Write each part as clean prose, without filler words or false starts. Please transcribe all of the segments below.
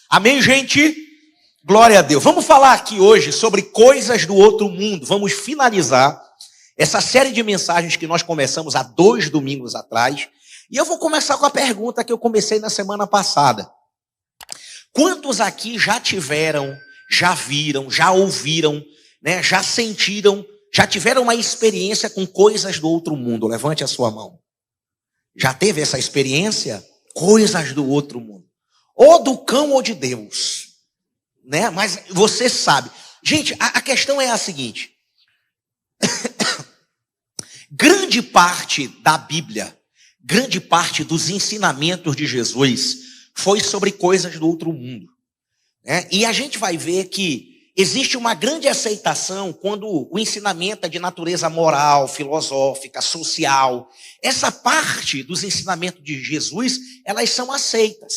Amém, gente? Glória a Deus. Vamos falar aqui hoje sobre coisas do outro mundo. Vamos finalizar essa série de mensagens que nós começamos há 2 domingos atrás. E eu vou começar com a pergunta que eu comecei na semana passada. Quantos aqui já tiveram, já viram, já ouviram, né, já sentiram, já tiveram uma experiência com coisas do outro mundo? Levante a sua mão. Já teve essa experiência? Coisas do outro mundo. Ou do cão ou de Deus, né? Mas você sabe. Gente, a questão é a seguinte. Grande parte da Bíblia, grande parte dos ensinamentos de Jesus foi sobre coisas do outro mundo, né? E a gente vai ver que existe uma grande aceitação quando o ensinamento é de natureza moral, filosófica, social. Essa parte dos ensinamentos de Jesus, elas são aceitas,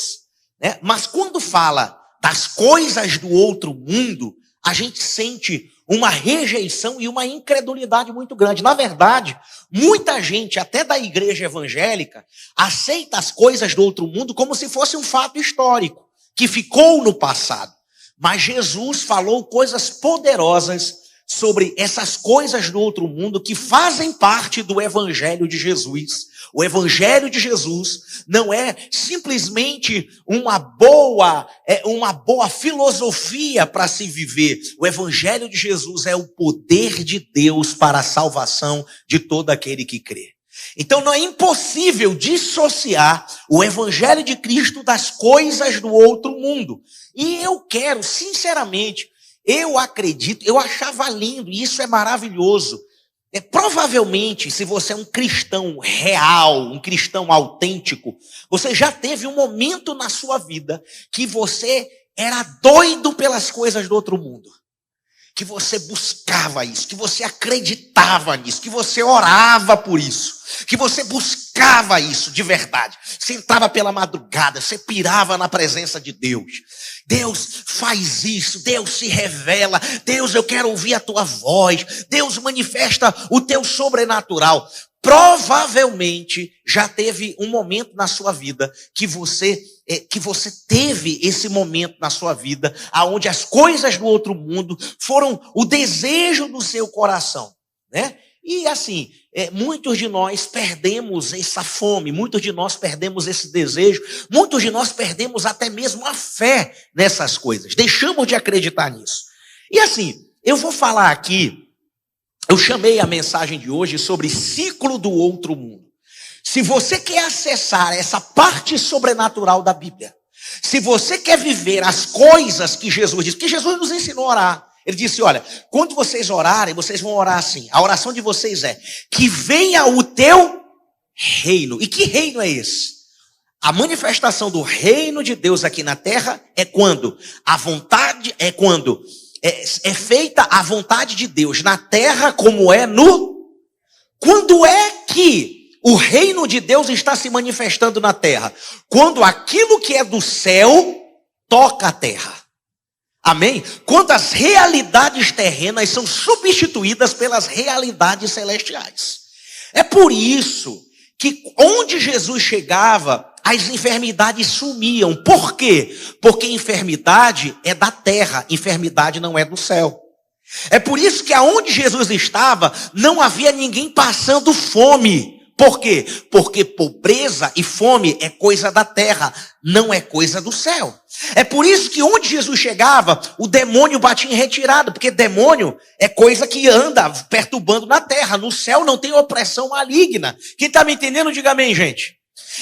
né? Mas quando fala das coisas do outro mundo, a gente sente uma rejeição e uma incredulidade muito grande. Na verdade, muita gente, até da igreja evangélica, aceita as coisas do outro mundo como se fosse um fato histórico, que ficou no passado. Mas Jesus falou coisas poderosas sobre essas coisas do outro mundo que fazem parte do Evangelho de Jesus. O Evangelho de Jesus não é simplesmente uma boa filosofia para se viver. O Evangelho de Jesus é o poder de Deus para a salvação de todo aquele que crê. Então não é impossível dissociar o Evangelho de Cristo das coisas do outro mundo. E eu quero, sinceramente, eu acredito, eu achava lindo, e isso é maravilhoso. Provavelmente, se você é um cristão real, um cristão autêntico, você já teve um momento na sua vida que você era doido pelas coisas do outro mundo. Que você buscava isso, que você acreditava nisso, que você orava por isso, que você buscava isso de verdade. Você entrava pela madrugada, você pirava na presença de Deus. Deus faz isso, Deus se revela, Deus, eu quero ouvir a tua voz, Deus manifesta o teu sobrenatural. Provavelmente já teve um momento na sua vida que você teve esse momento na sua vida, aonde as coisas do outro mundo foram o desejo do seu coração, né? E assim, muitos de nós perdemos essa fome, muitos de nós perdemos esse desejo, muitos de nós perdemos até mesmo a fé nessas coisas, deixamos de acreditar nisso. E assim, eu vou falar aqui, eu chamei a mensagem de hoje sobre ciclo do outro mundo. Se você quer acessar essa parte sobrenatural da Bíblia, se você quer viver as coisas que Jesus disse, porque Jesus nos ensinou a orar. Ele disse, olha, quando vocês orarem, vocês vão orar assim. A oração de vocês é, que venha o teu reino. E que reino é esse? A manifestação do reino de Deus aqui na terra é quando é feita a vontade de Deus na terra como é no... Quando é que o reino de Deus está se manifestando na terra? Quando aquilo que é do céu toca a terra. Amém? Quando as realidades terrenas são substituídas pelas realidades celestiais. É por isso que onde Jesus chegava, as enfermidades sumiam. Por quê? Porque enfermidade é da terra, enfermidade não é do céu. É por isso que aonde Jesus estava, não havia ninguém passando fome. Por quê? Porque pobreza e fome é coisa da terra, não é coisa do céu. É por isso que onde Jesus chegava, o demônio batia em retirada, porque demônio é coisa que anda perturbando na terra. No céu não tem opressão maligna. Quem está me entendendo, diga amém, gente.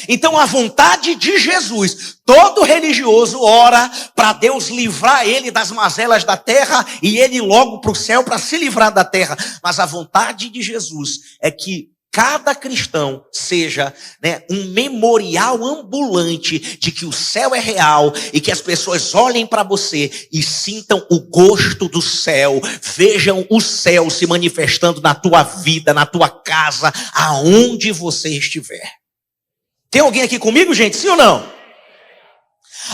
Então a vontade de Jesus, todo religioso ora para Deus livrar ele das mazelas da terra e ele ir logo para o céu para se livrar da terra. Mas a vontade de Jesus é que cada cristão seja, né, um memorial ambulante de que o céu é real e que as pessoas olhem para você e sintam o gosto do céu, vejam o céu se manifestando na tua vida, na tua casa, aonde você estiver. Tem alguém aqui comigo, gente? Sim ou não?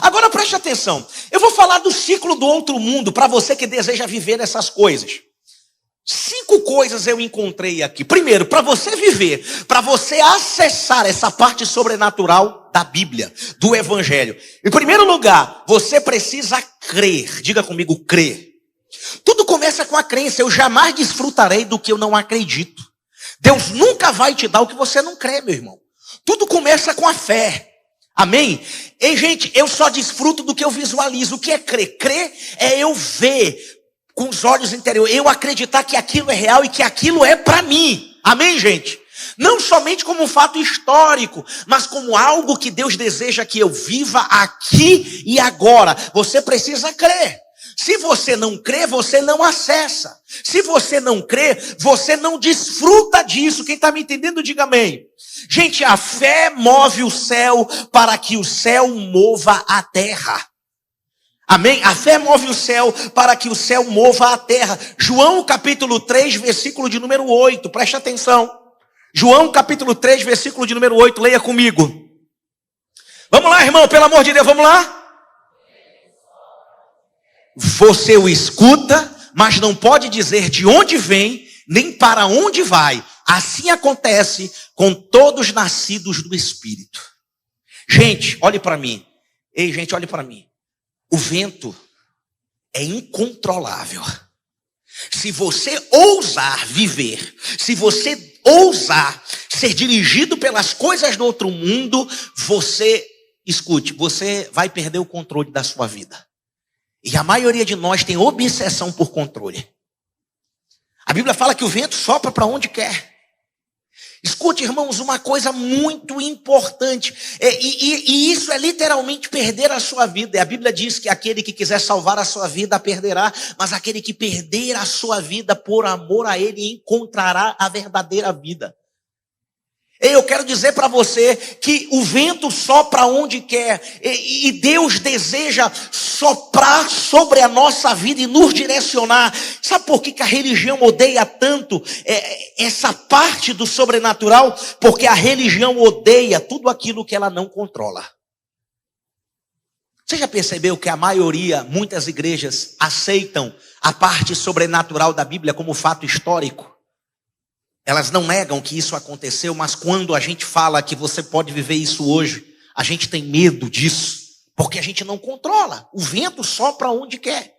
Agora preste atenção, eu vou falar do ciclo do outro mundo para você que deseja viver essas coisas. 5 coisas eu encontrei aqui. Primeiro, para você viver, para você acessar essa parte sobrenatural da Bíblia, do Evangelho. Em primeiro lugar, você precisa crer. Diga comigo, crer. Tudo começa com a crença. Eu jamais desfrutarei do que eu não acredito. Deus nunca vai te dar o que você não crê, meu irmão. Tudo começa com a fé. Amém? E, gente, eu só desfruto do que eu visualizo. O que é crer? Crer é eu ver com os olhos interiores, eu acreditar que aquilo é real e que aquilo é para mim. Amém, gente? Não somente como um fato histórico, mas como algo que Deus deseja que eu viva aqui e agora. Você precisa crer. Se você não crê, você não acessa. Se você não crê, você não desfruta disso. Quem está me entendendo, diga amém. Gente, a fé move o céu para que o céu mova a terra. Amém? A fé move o céu para que o céu mova a terra. João capítulo 3, versículo de número 8. Preste atenção. João capítulo 3, versículo de número 8. Leia comigo. Vamos lá, irmão, pelo amor de Deus, vamos lá? Você o escuta, mas não pode dizer de onde vem, nem para onde vai. Assim acontece com todos os nascidos do Espírito. Gente, olhe para mim. Ei, gente, olhe para mim. O vento é incontrolável. Se você ousar viver, se você ousar ser dirigido pelas coisas do outro mundo, você vai perder o controle da sua vida. E a maioria de nós tem obsessão por controle. A Bíblia fala que o vento sopra para onde quer. Escute, irmãos, uma coisa muito importante. E isso é literalmente perder a sua vida. E a Bíblia diz que aquele que quiser salvar a sua vida a perderá. Mas aquele que perder a sua vida por amor a ele encontrará a verdadeira vida. Eu quero dizer para você que o vento sopra onde quer. E Deus deseja soprar sobre a nossa vida e nos direcionar. Sabe por que a religião odeia tanto essa parte do sobrenatural? Porque a religião odeia tudo aquilo que ela não controla. Você já percebeu que a maioria, muitas igrejas, aceitam a parte sobrenatural da Bíblia como fato histórico? Elas não negam que isso aconteceu, mas quando a gente fala que você pode viver isso hoje, a gente tem medo disso, porque a gente não controla. O vento sopra onde quer.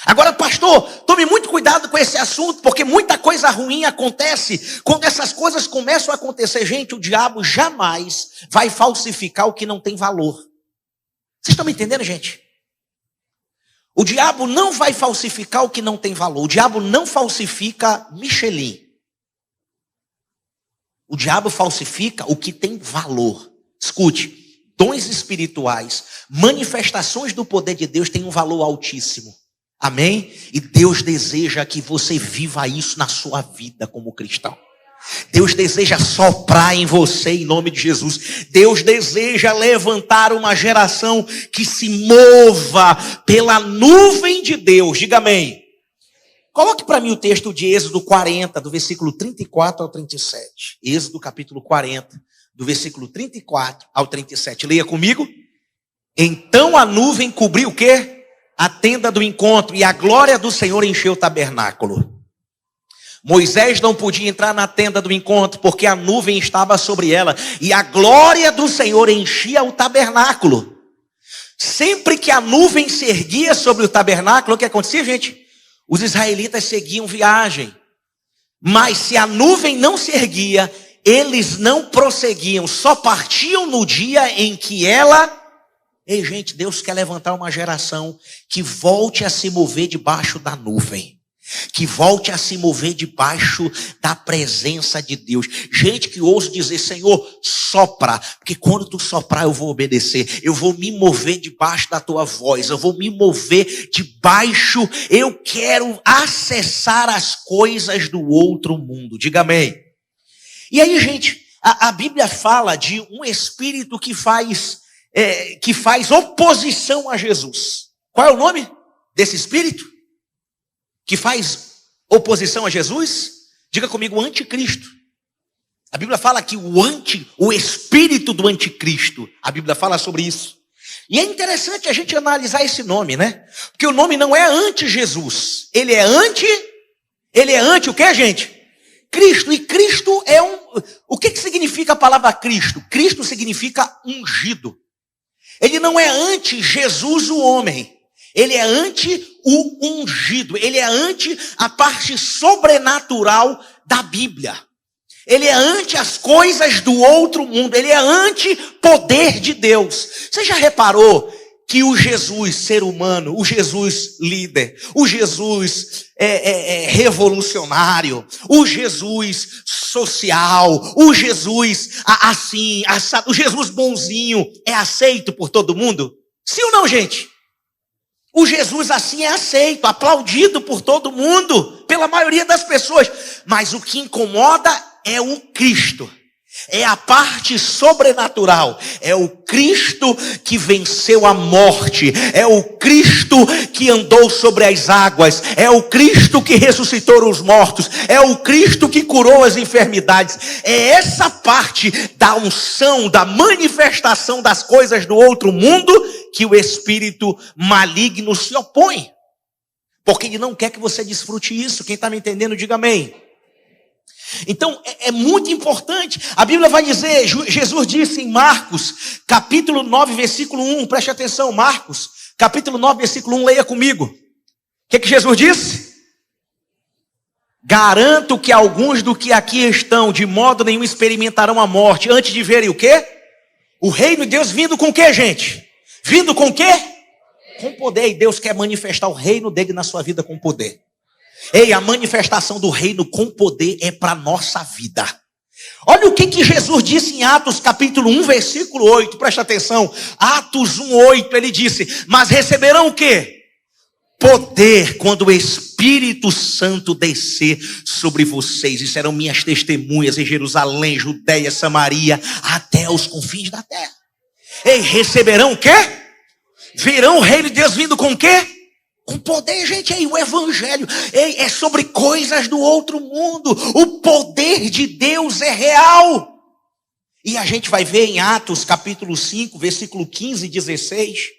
Agora, pastor, tome muito cuidado com esse assunto, porque muita coisa ruim acontece quando essas coisas começam a acontecer. Gente, o diabo jamais vai falsificar o que não tem valor. Vocês estão me entendendo, gente? O diabo não vai falsificar o que não tem valor. O diabo não falsifica Michelin. O diabo falsifica o que tem valor. Escute, dons espirituais, manifestações do poder de Deus têm um valor altíssimo. Amém? E Deus deseja que você viva isso na sua vida como cristão. Deus deseja soprar em você em nome de Jesus. Deus deseja levantar uma geração que se mova pela nuvem de Deus. Diga amém. Coloque para mim o texto de Êxodo 40, do versículo 34 ao 37. Êxodo capítulo 40, do versículo 34 ao 37. Leia comigo. Então a nuvem cobriu o quê? A tenda do encontro, e a glória do Senhor encheu o tabernáculo. Moisés não podia entrar na tenda do encontro, porque a nuvem estava sobre ela, e a glória do Senhor enchia o tabernáculo. Sempre que a nuvem se erguia sobre o tabernáculo, o que acontecia, gente? Os israelitas seguiam viagem. Mas se a nuvem não se erguia, eles não prosseguiam, só partiam no dia em que ela... Ei, gente, Deus quer levantar uma geração que volte a se mover debaixo da nuvem. Que volte a se mover debaixo da presença de Deus. Gente que ousa dizer, Senhor, sopra, porque quando tu soprar eu vou obedecer. Eu vou me mover debaixo da tua voz. Eu vou me mover debaixo. Eu quero acessar as coisas do outro mundo. Diga amém. E aí, gente, a Bíblia fala de um espírito que faz oposição a Jesus. Qual é o nome desse espírito? Que faz oposição a Jesus? Diga comigo, o anticristo. A Bíblia fala que o espírito do anticristo, a Bíblia fala sobre isso. E é interessante a gente analisar esse nome, né? Porque o nome não é anti-Jesus, ele é Ele é anti o que, gente? Cristo. E Cristo é um... O que significa a palavra Cristo? Cristo significa ungido. Ele não é anti Jesus o homem. Ele é anti o ungido. Ele é anti a parte sobrenatural da Bíblia. Ele é anti as coisas do outro mundo. Ele é anti poder de Deus. Você já reparou que o Jesus ser humano, o Jesus líder, o Jesus revolucionário, o Jesus social, o Jesus assim, assado, o Jesus bonzinho é aceito por todo mundo? Sim ou não, gente? O Jesus assim é aceito, aplaudido por todo mundo, pela maioria das pessoas. Mas o que incomoda é o Cristo. É a parte sobrenatural. É o Cristo que venceu a morte. É o Cristo que andou sobre as águas. É o Cristo que ressuscitou os mortos. É o Cristo que curou as enfermidades. É essa parte da unção, da manifestação das coisas do outro mundo que o espírito maligno se opõe. Porque ele não quer que você desfrute isso. Quem está me entendendo, diga amém. Então, é muito importante. A Bíblia vai dizer, Jesus disse em Marcos, capítulo 9, versículo 1, preste atenção, Marcos, capítulo 9, versículo 1, leia comigo. O que Jesus disse? Garanto que alguns do que aqui estão, de modo nenhum experimentarão a morte, antes de verem o quê? O reino de Deus vindo com o quê, gente? Vindo com o quê? Com poder. E Deus quer manifestar o reino dele na sua vida com poder. Ei, a manifestação do reino com poder é para a nossa vida. Olha o que Jesus disse em Atos capítulo 1, versículo 8. Presta atenção. Atos 1, 8, ele disse, mas receberão o quê? Poder quando o Espírito Santo descer sobre vocês. E serão minhas testemunhas em Jerusalém, Judeia, Samaria, até os confins da terra. Ei, receberão o quê? Verão o reino de Deus vindo com o quê? Com poder, gente, aí o evangelho é sobre coisas do outro mundo. O poder de Deus é real. E a gente vai ver em Atos capítulo 5, versículo 15 e 16.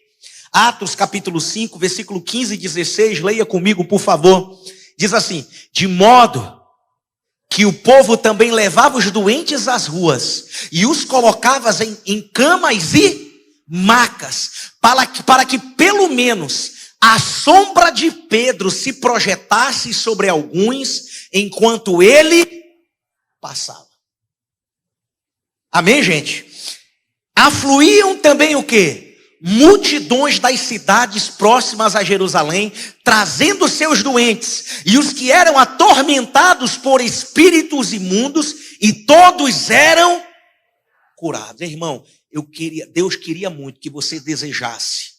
Atos capítulo 5, versículo 15 e 16. Leia comigo, por favor. Diz assim, de modo que o povo também levava os doentes às ruas e os colocava em camas e macas, para que pelo menos a sombra de Pedro se projetasse sobre alguns enquanto ele passava. Amém, gente? Afluíam também o quê? Multidões das cidades próximas a Jerusalém, trazendo seus doentes, e os que eram atormentados por espíritos imundos, e todos eram curados. Irmão, Deus queria muito que você desejasse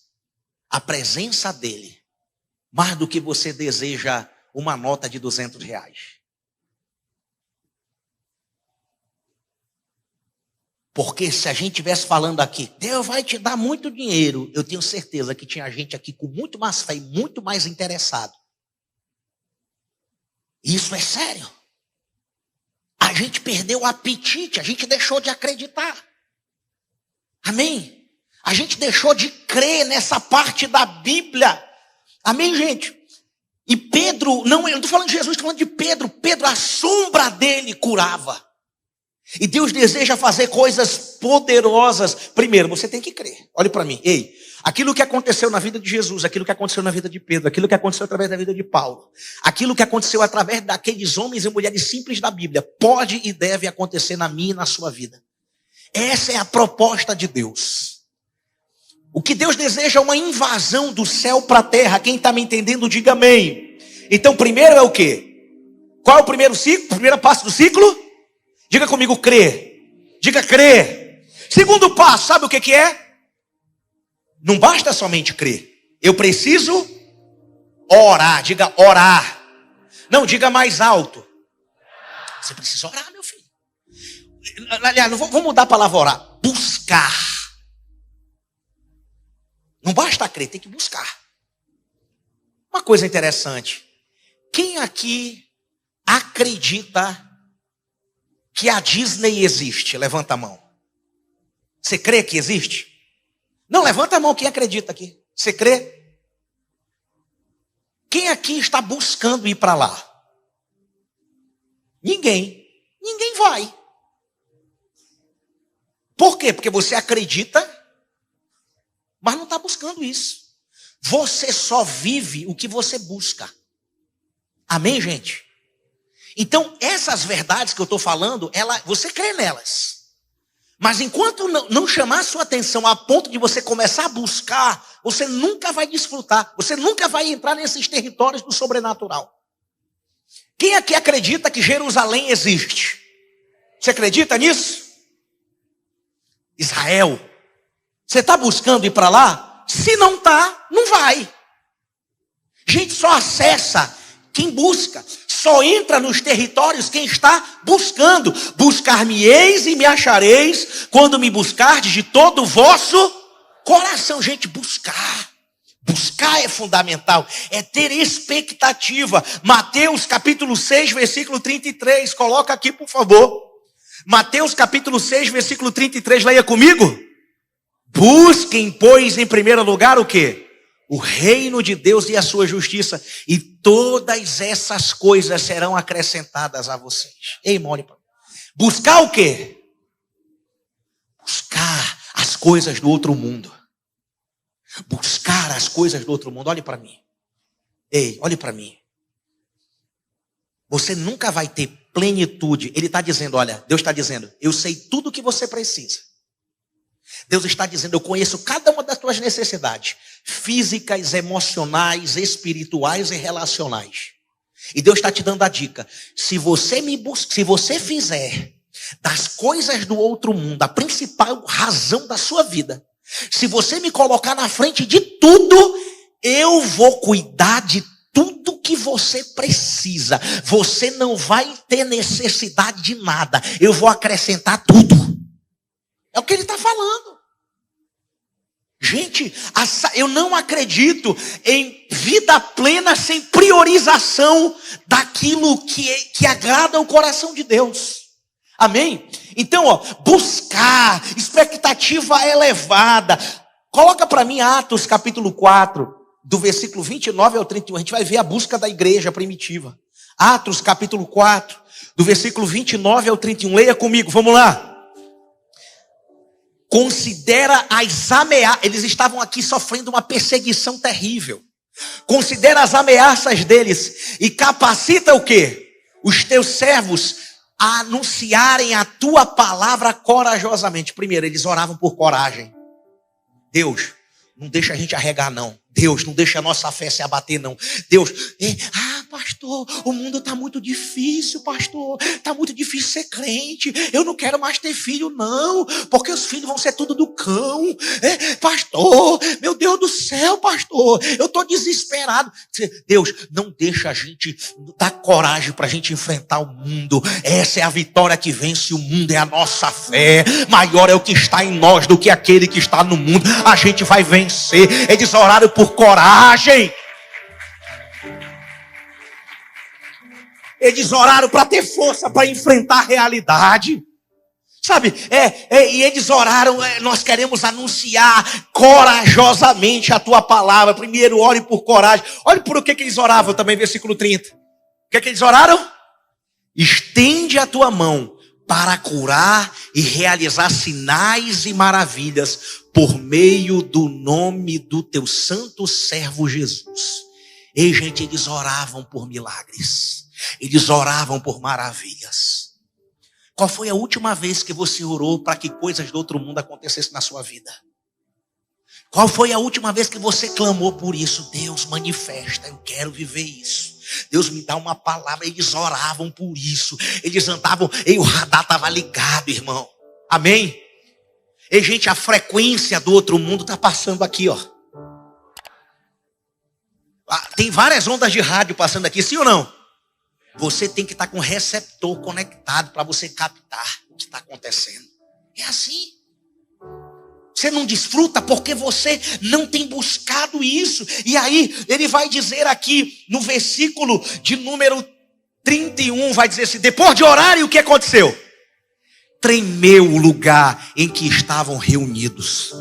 a presença dele, mais do que você deseja uma nota de R$200. Porque se a gente estivesse falando aqui, Deus vai te dar muito dinheiro, eu tenho certeza que tinha gente aqui com muito mais fé e muito mais interessado. Isso é sério. A gente perdeu o apetite, a gente deixou de acreditar. Amém? A gente deixou de crer nessa parte da Bíblia. Amém, gente? E Pedro, eu não estou falando de Jesus, estou falando de Pedro. Pedro, a sombra dele curava. E Deus deseja fazer coisas poderosas. Primeiro, você tem que crer. Olhe para mim. Ei, aquilo que aconteceu na vida de Jesus, aquilo que aconteceu na vida de Pedro, aquilo que aconteceu através da vida de Paulo, aquilo que aconteceu através daqueles homens e mulheres simples da Bíblia, pode e deve acontecer na minha e na sua vida. Essa é a proposta de Deus. O que Deus deseja é uma invasão do céu para a terra. Quem está me entendendo, diga amém. Então, primeiro é o quê? Qual é o primeiro ciclo? O primeiro passo do ciclo? Diga comigo, crer. Diga crer. Segundo passo, sabe o que é? Não basta somente crer. Eu preciso orar. Diga orar. Não, diga mais alto. Você precisa orar, meu filho. Aliás, vou mudar a palavra orar. Buscar. Não basta crer, tem que buscar. Uma coisa interessante. Quem aqui acredita que a Disney existe? Levanta a mão. Você crê que existe? Não, levanta a mão quem acredita aqui. Você crê? Quem aqui está buscando ir para lá? Ninguém vai. Por quê? Porque você acredita, mas não está buscando isso. Você só vive o que você busca. Amém, gente? Então, essas verdades que eu estou falando, você crê nelas. Mas enquanto não chamar a sua atenção a ponto de você começar a buscar, você nunca vai desfrutar. Você nunca vai entrar nesses territórios do sobrenatural. Quem aqui acredita que Jerusalém existe? Você acredita nisso? Israel. Você está buscando ir para lá? Se não está, não vai. Gente, só acessa quem busca. Só entra nos territórios quem está buscando. Buscar-me-eis e me achareis quando me buscardes de todo o vosso coração. Gente, buscar. Buscar é fundamental. É ter expectativa. Mateus capítulo 6, versículo 33. Coloca aqui, por favor. Mateus capítulo 6, versículo 33. Leia comigo. Busquem, pois, em primeiro lugar o quê? O reino de Deus e a sua justiça, e todas essas coisas serão acrescentadas a vocês. Ei, Mônica, buscar o quê? Buscar as coisas do outro mundo. Buscar as coisas do outro mundo. Olhe para mim. Ei, olhe para mim. Você nunca vai ter plenitude. Ele está dizendo, olha, Deus está dizendo, eu sei tudo o que você precisa. Deus está dizendo, eu conheço cada uma das tuas necessidades, físicas, emocionais, espirituais e relacionais. E Deus está te dando a dica, se você fizer das coisas do outro mundo a principal razão da sua vida, se você me colocar na frente de tudo, eu vou cuidar de tudo que você precisa. Você não vai ter necessidade de nada, eu vou acrescentar tudo. É o que ele está falando. Gente, eu não acredito em vida plena sem priorização daquilo que agrada o coração de Deus. Amém? Então, buscar, expectativa elevada. Coloca para mim Atos capítulo 4, do versículo 29 ao 31. A gente vai ver a busca da igreja primitiva. Atos capítulo 4, do versículo 29 ao 31. Leia comigo, vamos lá. Considera as ameaças. Eles estavam aqui sofrendo uma perseguição terrível. Considera as ameaças deles e capacita o quê? Os teus servos a anunciarem a tua palavra corajosamente. Primeiro, eles oravam por coragem. Deus, não deixa a gente arregar não. Deus, não deixa a nossa fé se abater não. Deus, pastor, o mundo está muito difícil, pastor. Está muito difícil ser crente. Eu não quero mais ter filho não, porque os filhos vão ser tudo do cão. Pastor, meu Deus do céu, pastor, eu estou desesperado. Deus, não deixa a gente dar coragem para a gente enfrentar o mundo. Essa é a vitória que vence o mundo, é a nossa fé. Maior é o que está em nós do que aquele que está no mundo. A gente vai vencer. Eles oraram por coragem. Eles oraram para ter força para enfrentar a realidade. Sabe, e eles oraram, nós queremos anunciar corajosamente a tua palavra. Primeiro, ore por coragem. Olha por o que eles oravam também, versículo 30. O que eles oraram? Estende a tua mão para curar e realizar sinais e maravilhas por meio do nome do teu santo servo Jesus. E, gente, eles oravam por milagres. Eles oravam por maravilhas. Qual foi a última vez que você orou para que coisas do outro mundo acontecessem na sua vida? Qual foi a última vez que você clamou por isso? Deus, manifesta, eu quero viver isso. Deus, me dá uma palavra. Eles oravam por isso. Eles andavam, e o radar estava ligado, irmão. Amém? E, gente, a frequência do outro mundo está passando aqui, ó. Tem várias ondas de rádio passando aqui, sim ou não? Você tem que estar com o receptor conectado para você captar o que está acontecendo. É assim. Você não desfruta porque você não tem buscado isso. E aí, ele vai dizer aqui no versículo de número 31, vai dizer assim, depois de orar, e o que aconteceu? Tremeu o lugar em que estavam reunidos.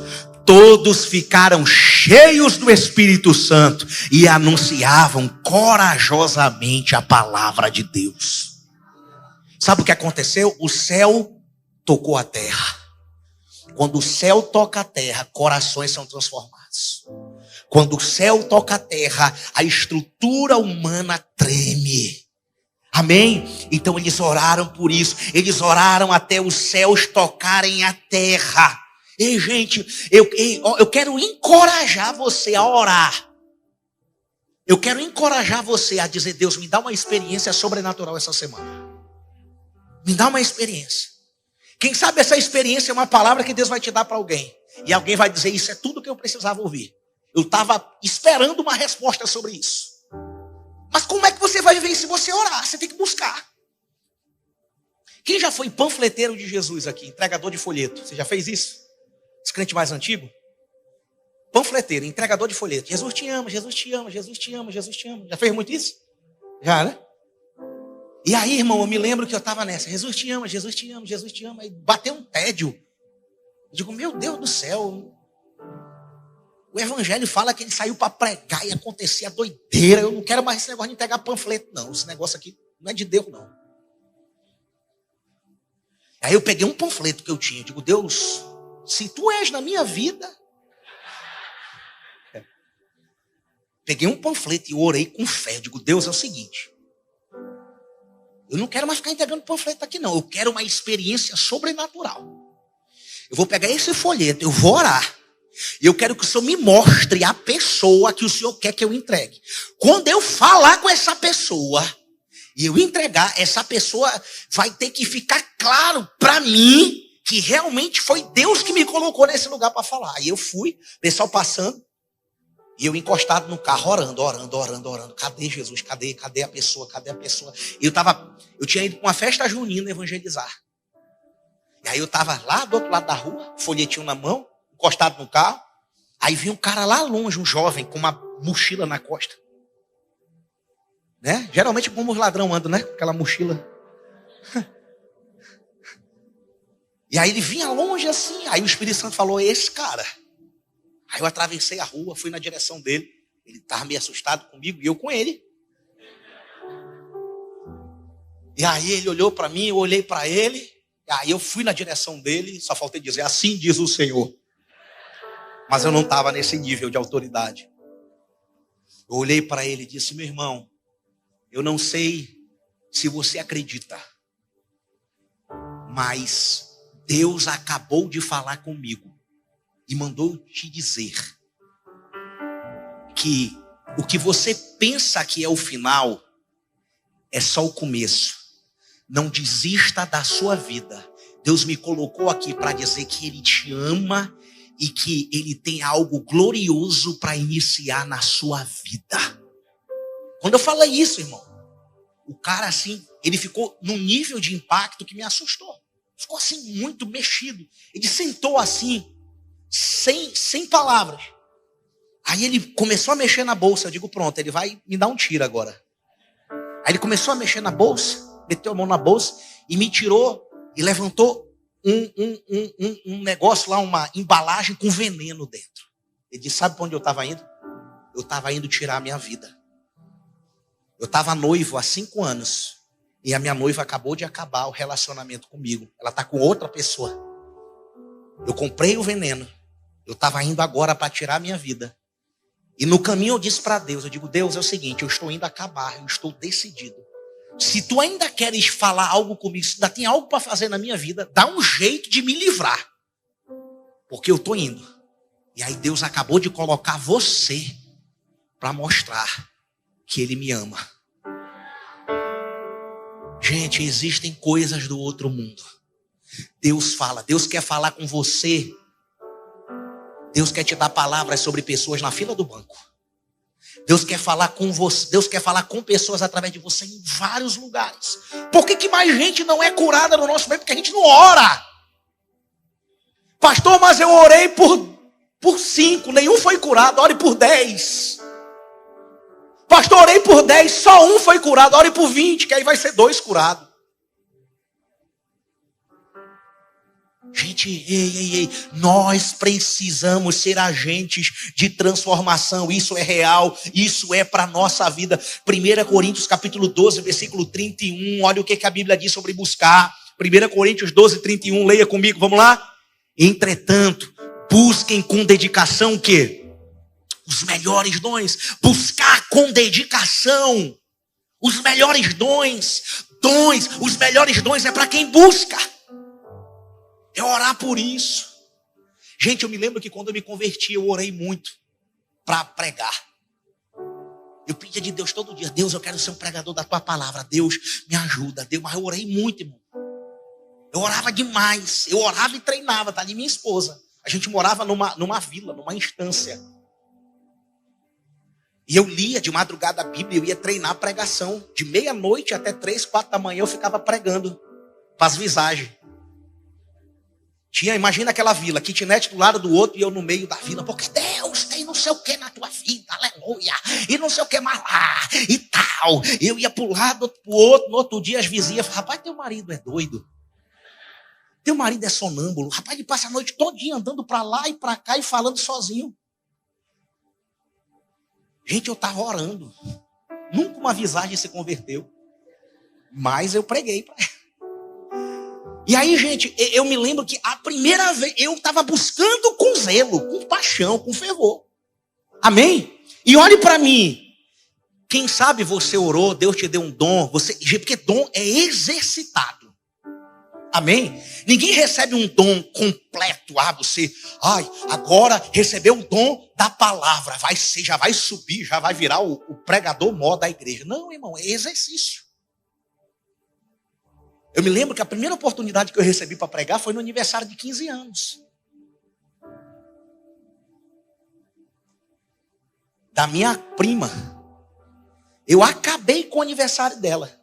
Todos ficaram cheios do Espírito Santo e anunciavam corajosamente a palavra de Deus. Sabe o que aconteceu? O céu tocou a terra. Quando o céu toca a terra, corações são transformados. Quando o céu toca a terra, a estrutura humana treme. Amém? Então eles oraram por isso. Eles oraram até os céus tocarem a terra. Ei, gente, eu quero encorajar você a orar. Eu quero encorajar você a dizer: Deus, me dá uma experiência sobrenatural essa semana. Me dá uma experiência. Quem sabe essa experiência é uma palavra que Deus vai te dar para alguém. E alguém vai dizer: isso é tudo que eu precisava ouvir. Eu estava esperando uma resposta sobre isso. Mas como é que você vai viver isso se você orar? Você tem que buscar. Quem já foi panfleteiro de Jesus aqui? Entregador de folheto. Você já fez isso? Esse crente mais antigo? Panfleteiro, entregador de folheto. Jesus te ama, Jesus te ama, Jesus te ama, Jesus te ama. Já fez muito isso? Já, né? E aí, irmão, eu me lembro que eu estava nessa. Jesus te ama, Jesus te ama, Jesus te ama. E bateu um tédio. Eu digo: meu Deus do céu. O evangelho fala que ele saiu para pregar e acontecia doideira. Eu não quero mais esse negócio de entregar panfleto, não. Esse negócio aqui não é de Deus, não. Aí eu peguei um panfleto que eu tinha. Eu digo: Deus, se tu és na minha vida... Peguei um panfleto e orei com fé. Eu digo: Deus, é o seguinte. Eu não quero mais ficar entregando panfleto aqui, não. Eu quero uma experiência sobrenatural. Eu vou pegar esse folheto, eu vou orar. E eu quero que o Senhor me mostre a pessoa que o Senhor quer que eu entregue. Quando eu falar com essa pessoa e eu entregar, essa pessoa vai ter que ficar claro para mim que realmente foi Deus que me colocou nesse lugar para falar. E eu fui, pessoal passando, e eu encostado no carro, orando. Cadê Jesus? Cadê a pessoa? Cadê a pessoa? E eu tinha ido para uma festa junina evangelizar. E aí eu estava lá do outro lado da rua, folhetinho na mão, encostado no carro. Aí vi um cara lá longe, um jovem, com uma mochila na costa. Né? Geralmente como os ladrões andam, né? Aquela mochila. E aí ele vinha longe assim. Aí o Espírito Santo falou: esse cara. Aí eu atravessei a rua, fui na direção dele. Ele estava meio assustado comigo e eu com ele. E aí ele olhou para mim, eu olhei para ele. E aí eu fui na direção dele, só faltei dizer: assim diz o Senhor. Mas eu não estava nesse nível de autoridade. Eu olhei para ele e disse: meu irmão, eu não sei se você acredita, mas Deus acabou de falar comigo e mandou te dizer que o que você pensa que é o final é só o começo. Não desista da sua vida. Deus me colocou aqui para dizer que Ele te ama e que Ele tem algo glorioso para iniciar na sua vida. Quando eu falei isso, irmão, o cara assim, ele ficou num nível de impacto que me assustou. Ficou assim muito mexido. Ele sentou assim, sem palavras. Aí ele começou a mexer na bolsa. Eu digo: pronto, ele vai me dar um tiro agora. Aí ele começou a mexer na bolsa, meteu a mão na bolsa e me tirou e levantou um negócio lá, uma embalagem com veneno dentro. Ele disse: sabe para onde eu estava indo? Eu estava indo tirar a minha vida. Eu estava noivo há 5 anos e a minha noiva acabou de acabar o relacionamento comigo. Ela está com outra pessoa. Eu comprei o veneno. Eu estava indo agora para tirar a minha vida. E no caminho eu disse para Deus, eu digo: Deus, é o seguinte, eu estou indo acabar, eu estou decidido. Se tu ainda queres falar algo comigo, se ainda tem algo para fazer na minha vida, dá um jeito de me livrar. Porque eu estou indo. E aí Deus acabou de colocar você para mostrar que Ele me ama. Gente, existem coisas do outro mundo. Deus fala, Deus quer falar com você. Deus quer te dar palavras sobre pessoas na fila do banco. Deus quer falar com você, Deus quer falar com pessoas através de você em vários lugares. Por que mais gente não é curada no nosso meio? Porque a gente não ora. Pastor, mas eu orei por 5, nenhum foi curado, ore por 10. Pastor, orei por 10, só um foi curado, ore por 20, que aí vai ser 2 curados. Gente, ei, nós precisamos ser agentes de transformação. Isso é real, isso é para a nossa vida. 1 Coríntios capítulo 12, versículo 31, olha o que a Bíblia diz sobre buscar. 1 Coríntios 12, 31, leia comigo, vamos lá? Entretanto, busquem com dedicação o quê? Os melhores dons. Buscar com dedicação os melhores dons. Os melhores dons é para quem busca. É orar por isso. Gente, eu me lembro que quando eu me converti, eu orei muito para pregar. Eu pedia de Deus todo dia: Deus, eu quero ser um pregador da tua palavra. Deus, me ajuda. Deus, mas eu orei muito, irmão. Eu orava demais. Eu orava e treinava, tá ali minha esposa. A gente morava numa vila, numa instância. E eu lia de madrugada a Bíblia, eu ia treinar a pregação. De meia-noite até 3, 4 da manhã eu ficava pregando para as visagens. Imagina aquela vila, kitnet do lado do outro e eu no meio da vila. Porque Deus tem não sei o que na tua vida, aleluia. E não sei o que mais lá, e tal. Eu ia para um lado, outro para o outro. No outro dia as vizinhas falavam: rapaz, teu marido é doido. Teu marido é sonâmbulo. Rapaz, ele passa a noite todinha andando para lá e para cá e falando sozinho. Gente, eu estava orando. Nunca uma visagem se converteu. Mas eu preguei para ela. E aí, gente, eu me lembro que a primeira vez eu estava buscando com zelo, com paixão, com fervor. Amém? E olhe para mim. Quem sabe você orou, Deus te deu um dom. Porque dom é exercitado. Amém? Ninguém recebe um dom completo. Agora recebeu o dom da palavra. Já vai subir, já vai virar o pregador mó da igreja. Não, irmão, é exercício. Eu me lembro que a primeira oportunidade que eu recebi para pregar foi no aniversário de 15 anos. Da minha prima. Eu acabei com o aniversário dela.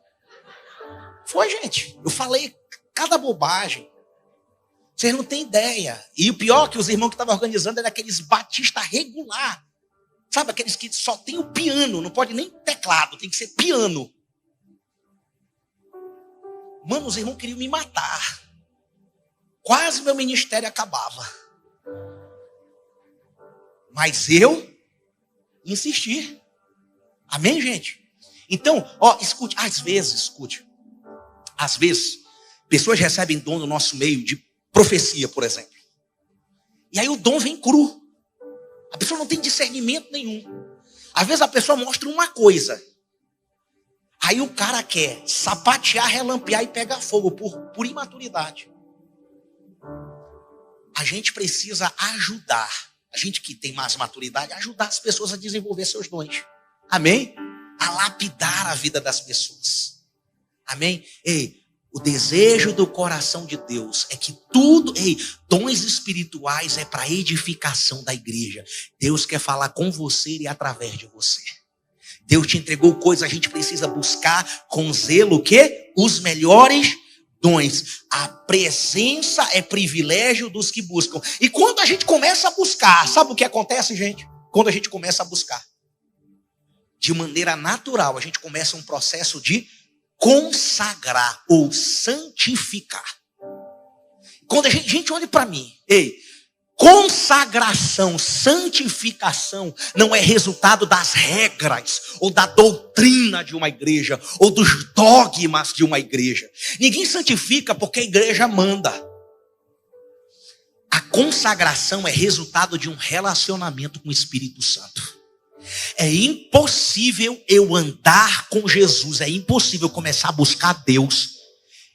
Foi, gente. Eu falei cada bobagem. Vocês não têm ideia. E o pior é que os irmãos que estavam organizando eram aqueles batistas regular. Sabe, aqueles que só tem o piano, não pode nem teclado, tem que ser piano. Mano, os irmãos queriam me matar. Quase meu ministério acabava. Mas eu insisti. Amém, gente? Então, escute. Às vezes, pessoas recebem dom no nosso meio de profecia, por exemplo. E aí o dom vem cru. A pessoa não tem discernimento nenhum. Às vezes a pessoa mostra uma coisa. Aí o cara quer sapatear, relampear e pegar fogo por imaturidade. A gente precisa ajudar. A gente que tem mais maturidade, ajudar as pessoas a desenvolver seus dons. Amém? A lapidar a vida das pessoas. Amém? O desejo do coração de Deus é que dons espirituais é para edificação da igreja. Deus quer falar com você e através de você. Deus te entregou coisas, a gente precisa buscar com zelo o quê? Os melhores dons. A presença é privilégio dos que buscam. E quando a gente começa a buscar, sabe o que acontece, gente? Quando a gente começa a buscar, de maneira natural, a gente começa um processo de consagrar ou santificar. Quando a gente olha para mim, consagração, santificação não é resultado das regras ou da doutrina de uma igreja ou dos dogmas de uma igreja. Ninguém santifica porque a igreja manda. A consagração é resultado de um relacionamento com o Espírito Santo. É impossível eu andar com Jesus, é impossível começar a buscar Deus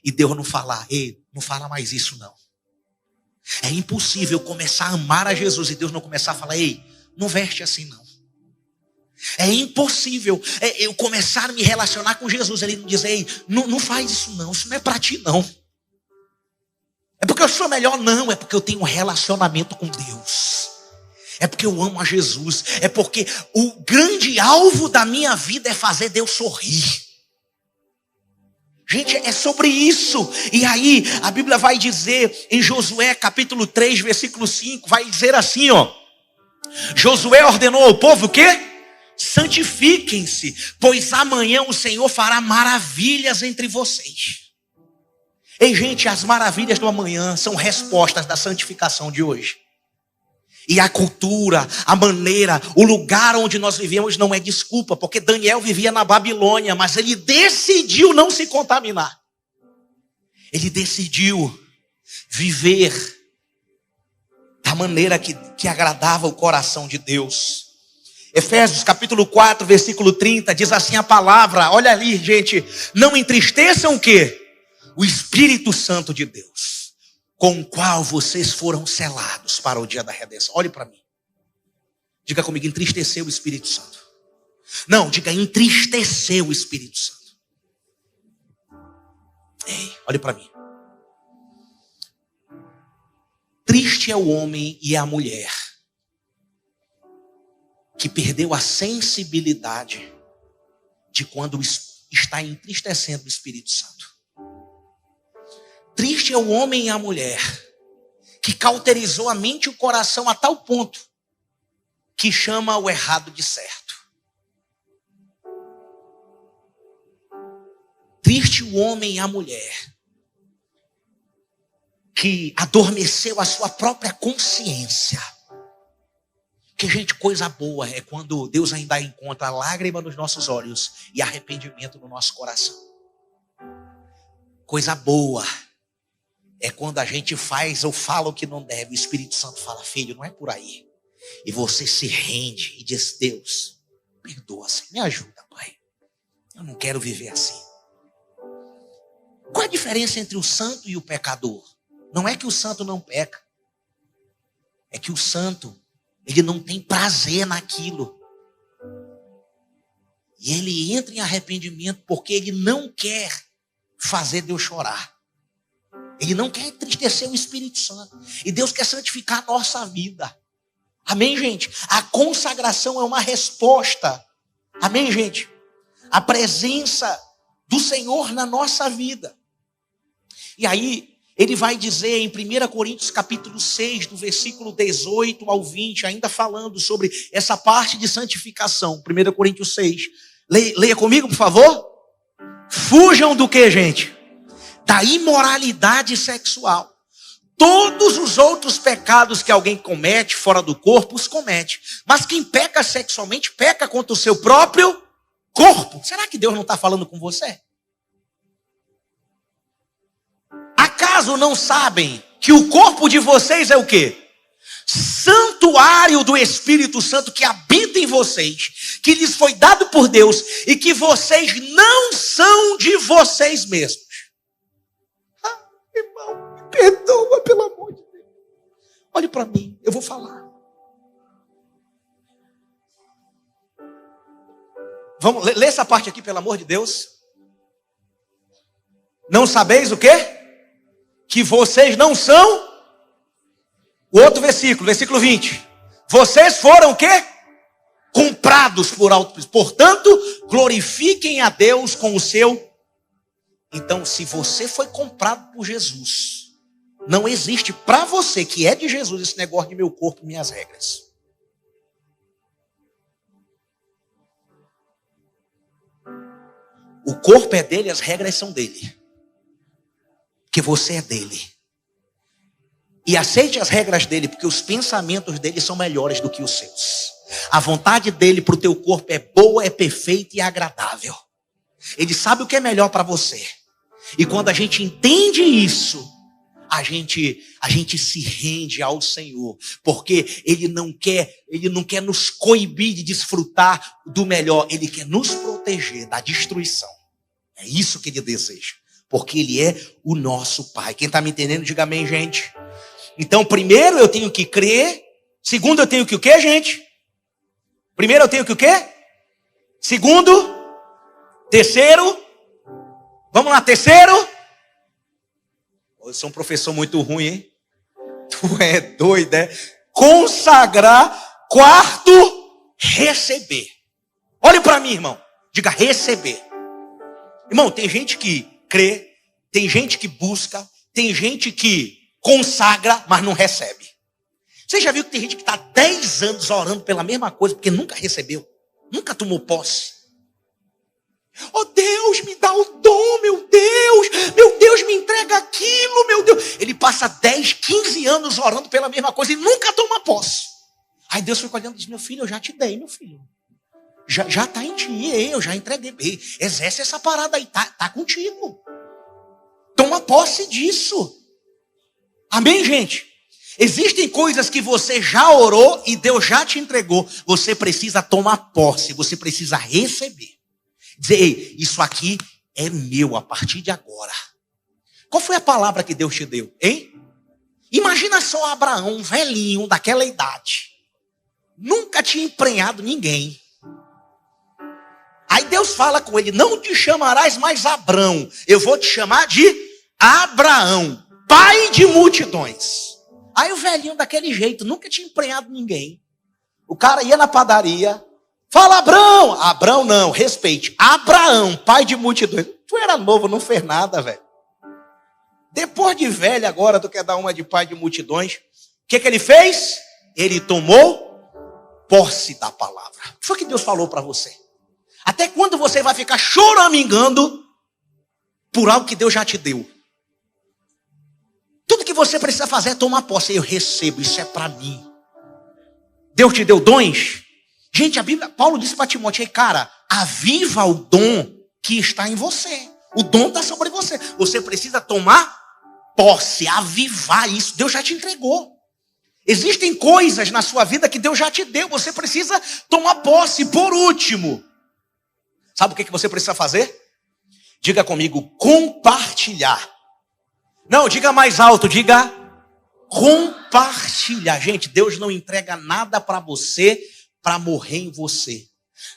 e Deus não falar: não fala mais isso não. É impossível começar a amar a Jesus e Deus não começar a falar: não veste assim não. É impossível eu começar a me relacionar com Jesus, ele não diz: não faz isso não, isso não é para ti não. É porque eu sou melhor? Não, é porque eu tenho um relacionamento com Deus. É porque eu amo a Jesus. É porque o grande alvo da minha vida é fazer Deus sorrir. Gente, é sobre isso. E aí, a Bíblia vai dizer em Josué capítulo 3, versículo 5, vai dizer assim, Josué ordenou ao povo o quê? Santifiquem-se, pois amanhã o Senhor fará maravilhas entre vocês. Ei, gente, as maravilhas do amanhã são respostas da santificação de hoje. E a cultura, a maneira, o lugar onde nós vivemos não é desculpa, porque Daniel vivia na Babilônia, mas ele decidiu não se contaminar. Ele decidiu viver da maneira que agradava o coração de Deus. Efésios capítulo 4, versículo 30, diz assim a palavra, olha ali, gente, não entristeçam o quê? O Espírito Santo de Deus, com o qual vocês foram selados para o dia da redenção. Olhe para mim. Diga comigo, entristeceu o Espírito Santo. Não, diga entristeceu o Espírito Santo. Ei, olhe para mim. Triste é o homem e a mulher que perdeu a sensibilidade de quando está entristecendo o Espírito Santo. Triste é o homem e a mulher que cauterizou a mente e o coração a tal ponto que chama o errado de certo. Triste o homem e a mulher que adormeceu a sua própria consciência. Que, gente, coisa boa é quando Deus ainda encontra lágrima nos nossos olhos e arrependimento no nosso coração. Coisa boa é quando a gente faz ou fala o que não deve. O Espírito Santo fala, filho, não é por aí. E você se rende e diz, Deus, perdoa-se, me ajuda, Pai. Eu não quero viver assim. Qual a diferença entre o santo e o pecador? Não é que o santo não peca. É que o santo, ele não tem prazer naquilo. E ele entra em arrependimento porque ele não quer fazer Deus chorar. Ele não quer entristecer o Espírito Santo. E Deus quer santificar a nossa vida. Amém, gente? A consagração é uma resposta. Amém, gente? A presença do Senhor na nossa vida. E aí, ele vai dizer em 1 Coríntios capítulo 6, do versículo 18 ao 20, ainda falando sobre essa parte de santificação. 1 Coríntios 6. Leia comigo, por favor. Fujam do que, gente? Da imoralidade sexual. Todos os outros pecados que alguém comete fora do corpo, os comete. Mas quem peca sexualmente, peca contra o seu próprio corpo. Será que Deus não está falando com você? Acaso não sabem que o corpo de vocês é o quê? Santuário do Espírito Santo que habita em vocês, que lhes foi dado por Deus e que vocês não são de vocês mesmos. Irmão, me perdoa, pelo amor de Deus. Olhe para mim, eu vou falar. Vamos ler essa parte aqui, pelo amor de Deus. Não sabeis o quê? Que vocês não são. O outro versículo, versículo 20. Vocês foram o quê? Comprados por alto preço. Portanto, glorifiquem a Deus com o seu. Então, se você foi comprado por Jesus, não existe para você que é de Jesus esse negócio de meu corpo, minhas regras. O corpo é dele, as regras são dele. Porque você é dele. E aceite as regras dele, porque os pensamentos dele são melhores do que os seus. A vontade dele para o teu corpo é boa, é perfeita e agradável. Ele sabe o que é melhor para você. E quando a gente entende isso, a gente se rende ao Senhor, porque Ele não quer nos coibir de desfrutar do melhor, Ele quer nos proteger da destruição. É isso que Ele deseja, porque Ele é o nosso Pai. Quem está me entendendo, diga amém, gente. Então, primeiro eu tenho que crer, segundo eu tenho que o quê, gente? Primeiro eu tenho que o quê? Segundo, terceiro, vamos lá, terceiro. Eu sou um professor muito ruim, hein? Tu é doido, é? Consagrar. Quarto, receber. Olhe para mim, irmão. Diga receber. Irmão, tem gente que crê, tem gente que busca, tem gente que consagra, mas não recebe. Você já viu que tem gente que está 10 anos orando pela mesma coisa, porque nunca recebeu, nunca tomou posse? Oh Deus, me dá o dom, meu Deus, me entrega aquilo, meu Deus. Ele passa 10, 15 anos orando pela mesma coisa e nunca toma posse. Aí Deus fica olhando e diz, meu filho, eu já te dei, meu filho. Já está em ti, eu já entreguei. Exerce essa parada aí, tá contigo. Toma posse disso. Amém, gente? Existem coisas que você já orou e Deus já te entregou. Você precisa tomar posse, você precisa receber. Dizer, ei, isso aqui é meu a partir de agora. Qual foi a palavra que Deus te deu, hein? Imagina só Abraão, um velhinho daquela idade. Nunca tinha emprenhado ninguém. Aí Deus fala com ele, não te chamarás mais Abrão, eu vou te chamar de Abraão, pai de multidões. Aí o velhinho daquele jeito, nunca tinha emprenhado ninguém. O cara ia na padaria, fala Abrão, Abrão não, respeite, Abraão, pai de multidões. Tu era novo, não fez nada, velho. Depois de velho agora, tu quer dar uma de pai de multidões. O que ele fez? Ele tomou posse da palavra. O que foi que Deus falou para você? Até quando você vai ficar choramingando por algo que Deus já te deu? Tudo que você precisa fazer é tomar posse. Eu recebo, isso é para mim. Deus te deu dons? Gente, a Bíblia, Paulo disse para Timóteo, cara, aviva o dom que está em você. O dom está sobre você. Você precisa tomar posse, avivar isso. Deus já te entregou. Existem coisas na sua vida que Deus já te deu. Você precisa tomar posse. Por último, sabe o que você precisa fazer? Diga comigo, compartilhar. Não, diga mais alto, diga compartilhar. Gente, Deus não entrega nada para você para morrer em você.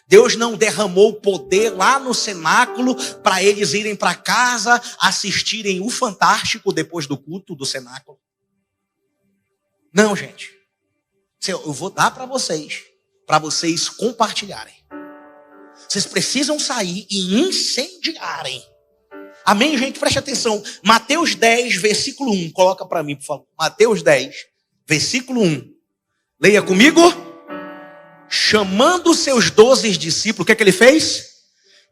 Deus não derramou poder lá no cenáculo para eles irem para casa assistirem o Fantástico depois do culto do cenáculo. Não, gente. Eu vou dar para vocês compartilharem. Vocês precisam sair e incendiarem. Amém, gente? Preste atenção. Mateus 10, versículo 1. Coloca para mim, por favor. Mateus 10, versículo 1. Leia comigo. Chamando seus 12 discípulos, o que é que ele fez?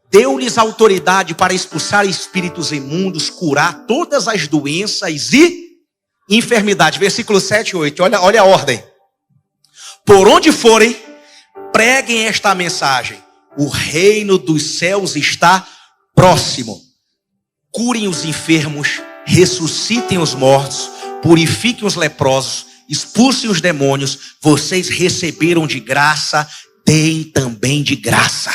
Deu-lhes autoridade para expulsar espíritos imundos, curar todas as doenças e enfermidades. Versículo 7 e 8. Olha a ordem. Por onde forem, preguem esta mensagem. O reino dos céus está próximo. Curem os enfermos, ressuscitem os mortos, purifiquem os leprosos, expulsem os demônios. Vocês receberam de graça, deem também de graça.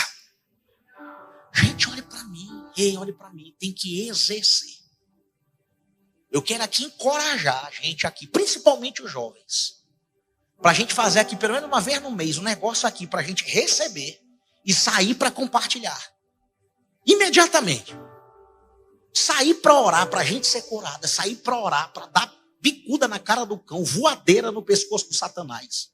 Gente, olhe para mim. Ei, olhe para mim. Tem que exercer. Eu quero aqui encorajar a gente aqui, principalmente os jovens, para a gente fazer aqui pelo menos uma vez no mês um negócio aqui para a gente receber e sair para compartilhar. Imediatamente. Sair para orar, para a gente ser curada. Sair para orar, para dar bicuda na cara do cão, voadeira no pescoço do Satanás.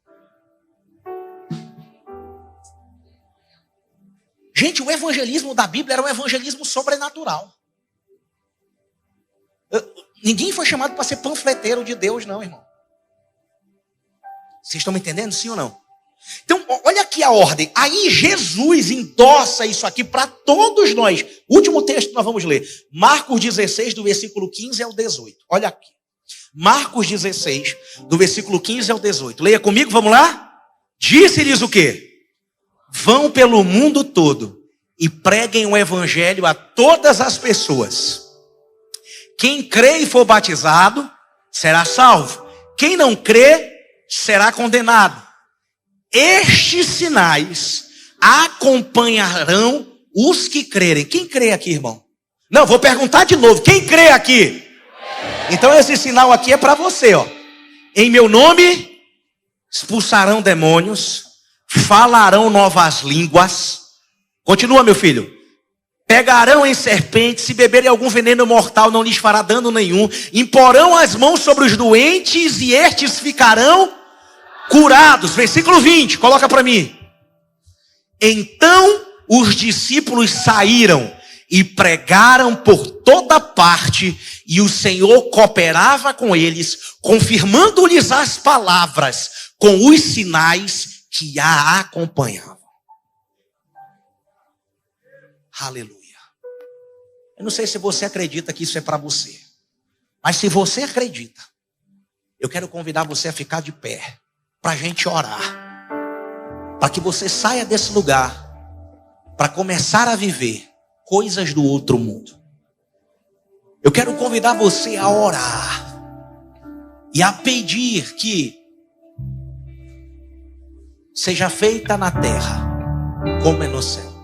Gente, o evangelismo da Bíblia era um evangelismo sobrenatural. Ninguém foi chamado para ser panfleteiro de Deus, não, irmão. Vocês estão me entendendo, sim ou não? Então, olha aqui a ordem. Aí Jesus endossa isso aqui para todos nós. O último texto que nós vamos ler. Marcos 16, do versículo 15 ao 18. Olha aqui. Marcos 16, do versículo 15 ao 18. Leia comigo, vamos lá? Disse-lhes o quê? Vão pelo mundo todo e preguem o evangelho a todas as pessoas. Quem crê e for batizado será salvo. Quem não crê será condenado. Estes sinais acompanharão os que crerem. Quem crê aqui, irmão? Não, vou perguntar de novo. Quem crê aqui? Então esse sinal aqui é para você, ó. Em meu nome expulsarão demônios, falarão novas línguas. Continua, meu filho. Pegarão em serpentes, se beberem algum veneno mortal não lhes fará dano nenhum. Imporão as mãos sobre os doentes e estes ficarão curados. Versículo 20, coloca para mim. Então os discípulos saíram e pregaram por toda parte, e o Senhor cooperava com eles, confirmando-lhes as palavras com os sinais que a acompanhavam. Aleluia. Eu não sei se você acredita que isso é para você, mas se você acredita, eu quero convidar você a ficar de pé, para a gente orar, para que você saia desse lugar, para começar a viver coisas do outro mundo. Eu quero convidar você a orar e a pedir que seja feita na terra como é no céu.